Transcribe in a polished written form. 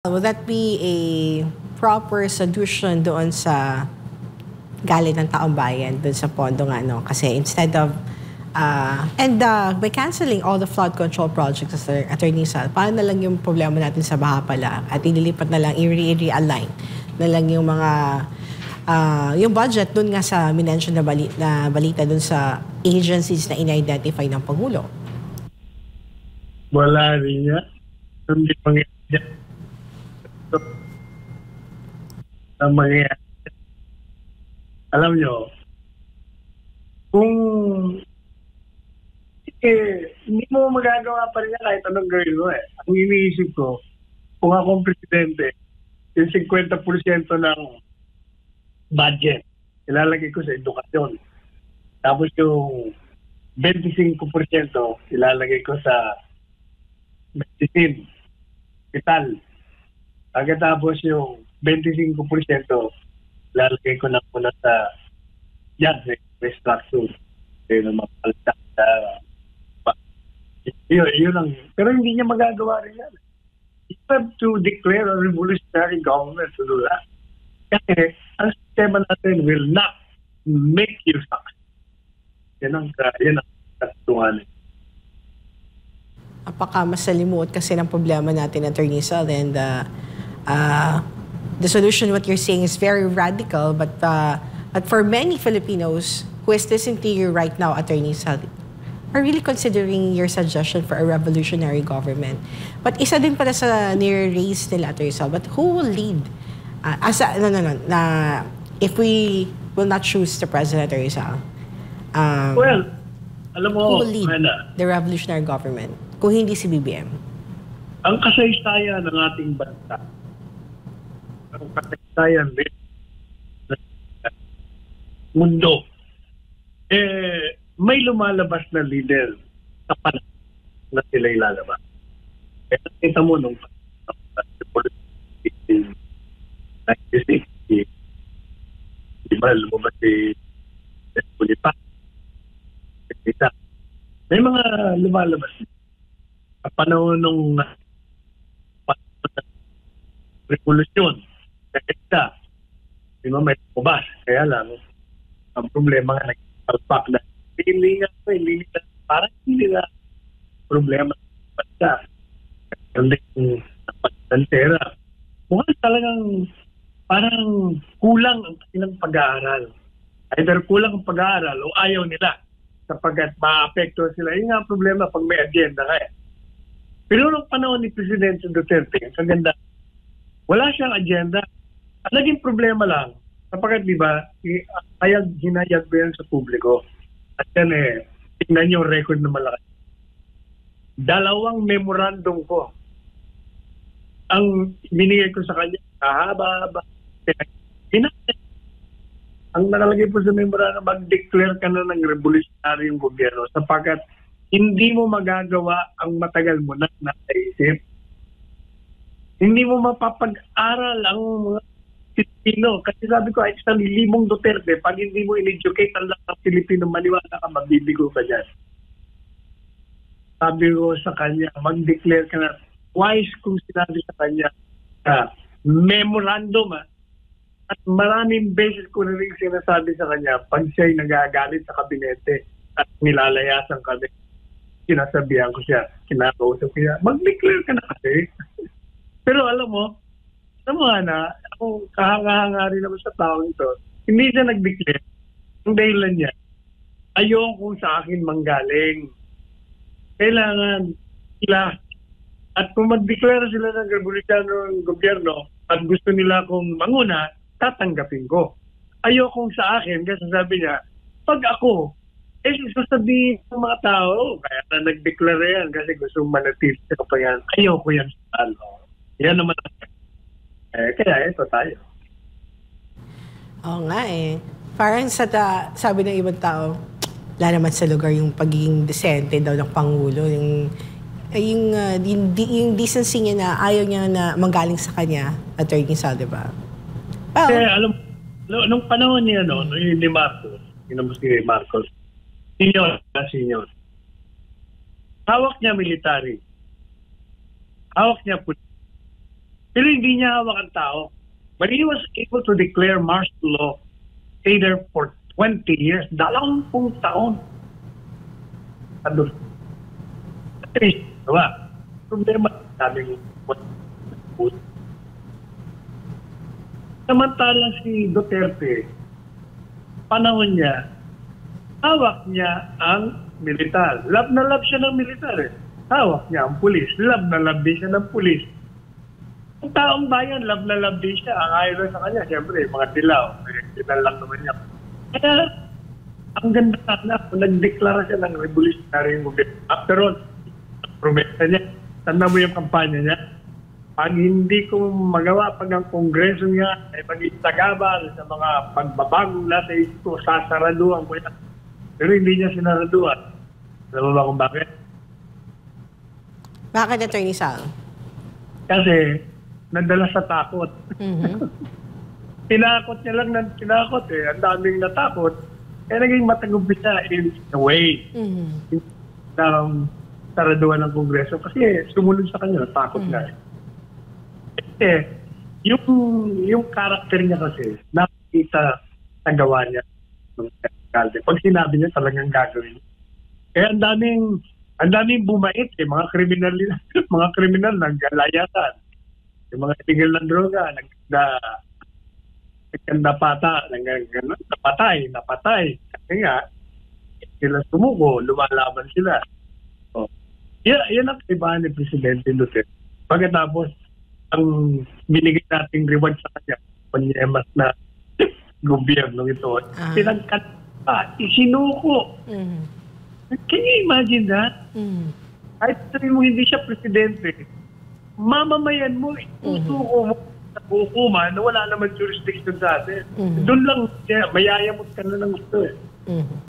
Would that be a proper solution doon sa galit ng taong bayan doon sa pondo nga, no? Kasi instead of by canceling all the flood control projects, Attorney Sal, paano na lang yung problema natin sa baha pala at ililipat na lang, i-realign na lang yung mga yung budget doon nga sa minention na balita doon sa agencies na in-identify ng Pangulo? Wala rin yan. Hindi mangyayari. Ang mangyayari. Alam nyo, kung hindi mo magagawa pa rin yan kahit anong gawin mo eh. Ang iniisip ko, kung akong presidente, yung 50% ng budget, ilalagay ko sa edukasyon. Tapos yung 25% ilalagay ko sa medicine, hospital. Pagkatapos yung 25% lalagay ko na muna sa restructure. Yun ang mapalita sa yun lang. Pero hindi niya magagawa rin yan. You have to declare a revolutionary government to do that. Kasi ang sistema natin will not make you succeed. Yan ang katutuan. Apaka masalimuot kasi ng problema natin, Attorney Sal, and the solution, what you're saying, is very radical, but for many Filipinos who is listening to you right now, Attorney Sal, are really considering your suggestion for a revolutionary government. But isa din pala sa nire-raise nila, Attorney Sal, but who will lead? If we will not choose the president, Attorney Sal, well, alam mo, who will lead the revolutionary government kung hindi si BBM? Ang kasaysayan ng ating bansa, ang kasaysayan din ng mundo, may lumalabas na leader sa panahon na sila ilalabas. Kaya nakita mo nung 1996, di ba, lumabas si Espolipa. May mga lumalabas sa panahon ng revolusyon. Kaya di ba, may kubas. Kaya lang, ang problema nga nagpalpak na hindi nga, parang hindi na problema sa bansa. Hindi ng pera. Mukhang talagang parang kulang ang kanilang pag-aaral. Either kulang ang pag-aaral o ayaw nila sapagkat ma-apekto sila. Yung nga problema pag may agenda ka eh. Pero nung panahon ni Presidente Duterte, ang kaganda, wala siyang agenda. Ang naging problema lang, sapagkat di ba, hinayag ba yan sa publiko? At yan tingnan niyo yung record na malaki. 2 memorandum ko ang binigay ko sa kanya, kahaba-haba. Ang nakalagay po sa memorandum, mag-declare ka na ng revolutionary yung gobyerno sapagkat hindi mo magagawa ang matagal mo na naisip. Hindi mo mapapag-aral ang mga Pilipino. Kasi sabi ko, ay isang limong Duterte, pag hindi mo in-educate ang lahat ng Pilipino, maniwala ka, mabibigo ka dyan. Sabi ko sa kanya, mag-declare ka na. Wise kung sinabi sa kanya, memorandum at maraming beses ko na rin sinasabi sa kanya, pag siya'y nagagalit sa kabinete at nilalayasan kami, sinasabihan ko siya, kinakausap ko siya, mag-declare ka na kasi. Pero alam mo na, ako kahanga-hanga rin naman sa taong ito, hindi siya nag-declare. Ang dahilan niya, ayoko sa akin manggaling. Kailangan sila. At kung mag-declare sila ng revolutionary gobyerno, at gusto nila kung manguna, tatanggapin ko. Ayoko sa akin, kasi sabi niya, pag ako, sasabihin ng mga tao, kaya na nag-declare yan kasi gusto manatili sa kapayan. Ayoko yan sa ano. Yan naman. Kaya ito tayo. Oo nga Parang sabi ng ibang tao, wala naman sa lugar yung pagiging desente daw ng Pangulo. Yung decency niya na ayaw niya na manggaling sa kanya, Attorney Sal, diba? Kasi alam, nung panahon niya, ni Marcos, si Marcos, senior. Hawak niya military. Hawak niya pulis. Pero hindi niya hawak ang tao. But he was able to declare martial law, stay there for 20 years, 20 taon. Ano? Diba? Problema namin samantalang si Duterte, panahon niya, hawak niya ang militar. Love na love siya ng militar eh. Hawak niya ang pulis. Love na love din siya ng pulis. Ang taong bayan, love na love din siya. Ang ayaw lang sa kanya, siyempre, mga dilaw. Dilaw lang naman niya. Kaya, ang ganda sana, kung nagdeklara siya ng revolutionary movement. After all, promesa niya, tanda mo yung kampanya niya, pag hindi ko magawa, pag ang kongreso niya ay mag-istagabal sa mga pagbabagong nasa ito, sasaraduan ko yan. Pero hindi niya sinaraduan. Alam mo ba kung bakit? Bakit, Attorney Sal? Kasi, nadala sa takot. Mm-hmm. Tinakot niya lang ng tinakot eh. Ang daming natakot. Kaya naging matagumpit siya in a way. Mm-hmm. Saraduan ng kongreso. Kasi sumunod sa kanya, takot nga eh. Kasi, yung karakter niya kasi, nakikita sa gawa niya ng alcalde. Pag sinabi niya, talagang gagawin niya. Kaya ang daming bumait eh, mga kriminal naggalayasan. Yung mga tigil ng droga, nagkandapata, napatay. Kasi nga, sila sumuko, lumalaban sila. So, yan ang kaibahan ni Presidente Duterte. Pagkatapos, ang binigay nating reward sa kanya, panyemas na gobyerno ito, pinagkata, isinuko. Mm-hmm. Can you imagine that? Mm-hmm. Kahit sabihin mo hindi siya presidente, mamamayan mo, isusuko mo sa hukuman na wala naman jurisdiction sa atin. Mm-hmm. Doon lang, mayayamot ka na ng gusto eh. Mm-hmm.